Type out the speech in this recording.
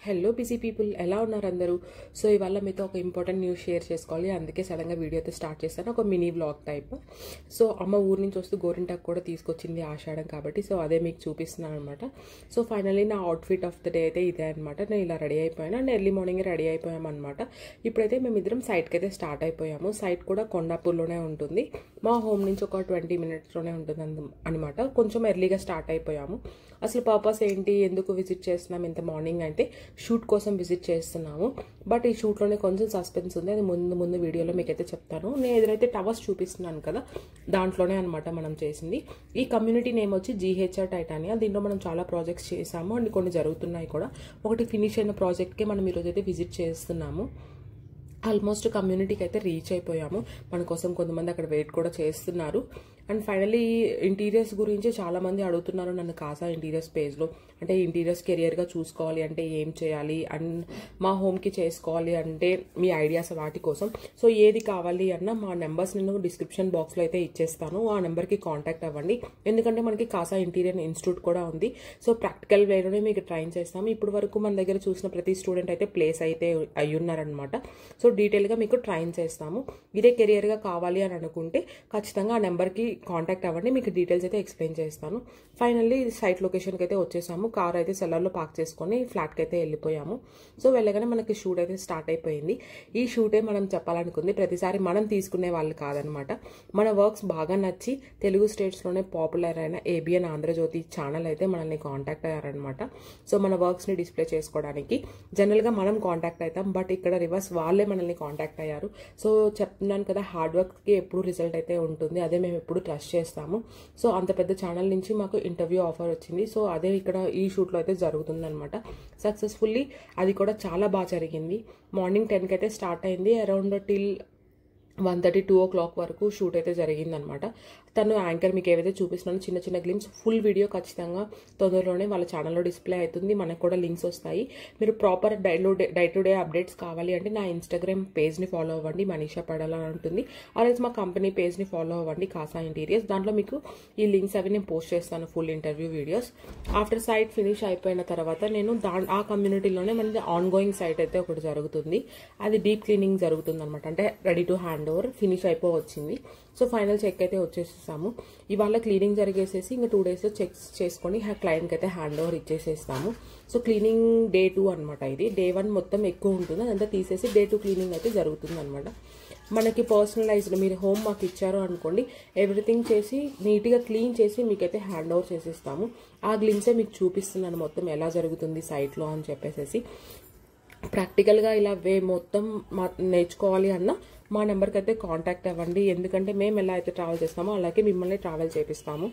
Hello busy people, ఎలా ఉన్నారు అందరూ? సో ఇవాళ మీతో ఒక ఇంపార్టెంట్ న్యూస్ షేర్ చేసుకోవాలి, అందుకే సడన్గా వీడియో అయితే స్టార్ట్ చేస్తాను. ఒక మినీ వ్లాగ్ టైప్. సో అమ్మ ఊరు నుంచి వస్తూ గోరింటాకు కూడా తీసుకొచ్చింది ఆషాఢం కాబట్టి, సో అదే మీకు చూపిస్తున్నాను అనమాట. సో ఫైనల్లీ నా అవుట్ఫిట్ ఆఫ్ ద డే అయితే ఇదే అనమాట. నేను ఇలా రెడీ అయిపోయాను అండ్ ఎర్లీ మార్నింగ్ రెడీ అయిపోయాము అనమాట. ఇప్పుడైతే మేమిద్దరం సైట్కి అయితే స్టార్ట్ అయిపోయాము. సైట్ కూడా కొండాపూర్లోనే ఉంటుంది, మా హోమ్ నుంచి ఒక 20 minutesలోనే ఉంటుంది అనమాట. కొంచెం ఎర్లీగా స్టార్ట్ అయిపోయాము. అసలు పర్పస్ ఏంటి, ఎందుకు విజిట్ చేస్తున్నాం ఇంత మార్నింగ్ అయితే షూట్ కోసం విజిట్ చేస్తున్నాము. బట్ ఈ షూట్లోనే కొంచెం సస్పెన్స్ ఉంది, అది ముందు వీడియోలో మీకైతే చెప్తాను. నేను ఎదురైతే టవర్స్ చూపిస్తున్నాను కదా, దాంట్లోనే అనమాట మనం చేసింది. ఈ కమ్యూనిటీ నేమ్ వచ్చి GHR టైటానియా. దీంట్లో మనం చాలా ప్రాజెక్ట్స్ చేసాము అండ్ కొన్ని జరుగుతున్నాయి కూడా. ఒకటి ఫినిష్ అయిన ప్రాజెక్ట్కే మనం ఈరోజు అయితే విజిట్ చేస్తున్నాము. ఆల్మోస్ట్ కమ్యూనిటీకి అయితే రీచ్ అయిపోయాము. మన కోసం కొంతమంది అక్కడ వెయిట్ కూడా చేస్తున్నారు. అండ్ ఫైనలీ ఇంటీరియర్స్ గురించి చాలామంది అడుగుతున్నారు నన్ను కాసా ఇంటీరియర్స్ పేజ్లో. అంటే ఇంటీరియర్స్ కెరియర్గా చూసుకోవాలి అంటే ఏం చేయాలి, అండ్ మా హోమ్కి చేసుకోవాలి అంటే మీ ఐడియాస్ వాటి కోసం. సో ఏది కావాలి అన్న మా నెంబర్స్ నేను డిస్క్రిప్షన్ బాక్స్లో అయితే ఇచ్చేస్తాను, ఆ నెంబర్కి కాంటాక్ట్ అవ్వండి. ఎందుకంటే మనకి కాసా ఇంటీరియర్ ఇన్స్టిట్యూట్ కూడా ఉంది. సో ప్రాక్టికల్ వేలోనే మీకు ట్రైన్ చేస్తాము. ఇప్పుడు వరకు మన దగ్గర చూసిన ప్రతి స్టూడెంట్ అయితే ప్లేస్ అయితే అయ్యున్నారనమాట. సో డీటెయిల్గా మీకు ట్రైన్ చేస్తాము. ఇదే కెరియర్గా కావాలి అని అనుకుంటే ఖచ్చితంగా ఆ నెంబర్కి కాంటాక్ట్ అవ్వండి, మీకు డీటెయిల్స్ అయితే ఎక్స్ప్లెయిన్ చేస్తాను. ఫైనల్లీ సైట్ లొకేషన్కి అయితే వచ్చేసాము. కార్ అయితే సెల్లర్లో పార్క్ చేసుకొని ఫ్లాట్కి అయితే వెళ్ళిపోయాము. సో వెళ్ళగానే మనకి షూట్ అయితే స్టార్ట్ అయిపోయింది. ఈ షూటే మనం చెప్పాలనుకుంది ప్రతిసారి మనం తీసుకునే వాళ్ళు కాదనమాట. మన వర్క్స్ బాగా నచ్చి తెలుగు స్టేట్స్లోనే పాపులర్ అయిన ABN ఆంధ్రజ్యోతి ఛానల్ అయితే మనల్ని కాంటాక్ట్ అయ్యారనమాట. సో మన వర్క్స్ని డిస్ప్లే చేసుకోవడానికి జనరల్గా మనం కాంటాక్ట్ అవుతాం, బట్ ఇక్కడ రివర్స్ వాళ్ళే మనల్ని కాంటాక్ట్ అయ్యారు. సో చెప్తున్నాను కదా, హార్డ్ వర్క్కి ఎప్పుడు రిజల్ట్ అయితే ఉంటుంది, అదే మేము ఎప్పుడు ట్రస్ట్ చేస్తాము. సో అంత పెద్ద ఛానల్ నుంచి మాకు ఇంటర్వ్యూ ఆఫర్ వచ్చింది. సో అదే ఇక్కడ ఈ షూట్లో అయితే జరుగుతుందనమాట. సక్సెస్ఫుల్లీ అది కూడా చాలా బాగా జరిగింది. మార్నింగ్ 10కి అయితే స్టార్ట్ అయింది, అరౌండ్ టిల్ 1:30, 2 o'clock వరకు షూట్ అయితే జరిగిందనమాట. తను యాంకర్ మీకు ఏవైతే చూపిస్తున్నాను చిన్న చిన్న గ్లిమ్స్, ఫుల్ వీడియో ఖచ్చితంగా తొందరలోనే వాళ్ళ ఛానల్లో డిస్ప్లే అవుతుంది. మనకు కూడా లింక్స్ వస్తాయి. మీరు proper day to day updates కావాలి అంటే నా ఇన్స్టాగ్రామ్ పేజ్ని ఫాలో అవ్వండి, మనీషా పడాల అని ఉంటుంది. అలాగే మా కంపెనీ పేజ్ని ఫాలో అవ్వండి, కాసా ఇంటీరియర్స్. దాంట్లో మీకు ఈ లింక్స్ అవి నేను పోస్ట్ చేస్తాను, full interview videos. After site finish అయిపోయిన తర్వాత నేను ఆ కమ్యూనిటీలోనే మనకి ఆన్ గోయింగ్ సైట్ అయితే ఒకటి జరుగుతుంది. అది డీప్ క్లీనింగ్ జరుగుతుంది అనమాట. అంటే ready to hand over, finish అయిపోవచ్చింది. సో ఫైనల్ చెక్ అయితే వచ్చేసేసాము. ఇవాళ క్లీనింగ్ జరిగేసేసి ఇంకా 2 days చెక్స్ చేసుకొని క్లయింట్కి అయితే హ్యాండ్ ఓవర్ ఇచ్చేసేస్తాము. సో క్లీనింగ్ Day 2 అనమాట. ఇది Day 1 మొత్తం ఎక్కువ ఉంటుంది, అదంతా తీసేసి Day 2 క్లీనింగ్ అయితే జరుగుతుంది అనమాట. మనకి పర్సనలైజ్డ్ మీరు హోమ్ మాకు ఇచ్చారు అనుకోండి, ఎవ్రీథింగ్ చేసి నీట్గా క్లీన్ చేసి మీకైతే హ్యాండ్ ఓవర్ చేసేస్తాము. ఆ గ్లిమ్సే మీకు చూపిస్తున్నాను మొత్తం ఎలా జరుగుతుంది సైట్లో అని చెప్పేసి. ప్రాక్టికల్గా ఇలా మొత్తం నేర్చుకోవాలి అన్న మా నెంబర్కి అయితే కాంటాక్ట్ అవ్వండి. ఎందుకంటే మేము ఎలా అయితే ట్రావెల్ చేస్తామో అలాగే మిమ్మల్ని ట్రావెల్ చేపిస్తాము.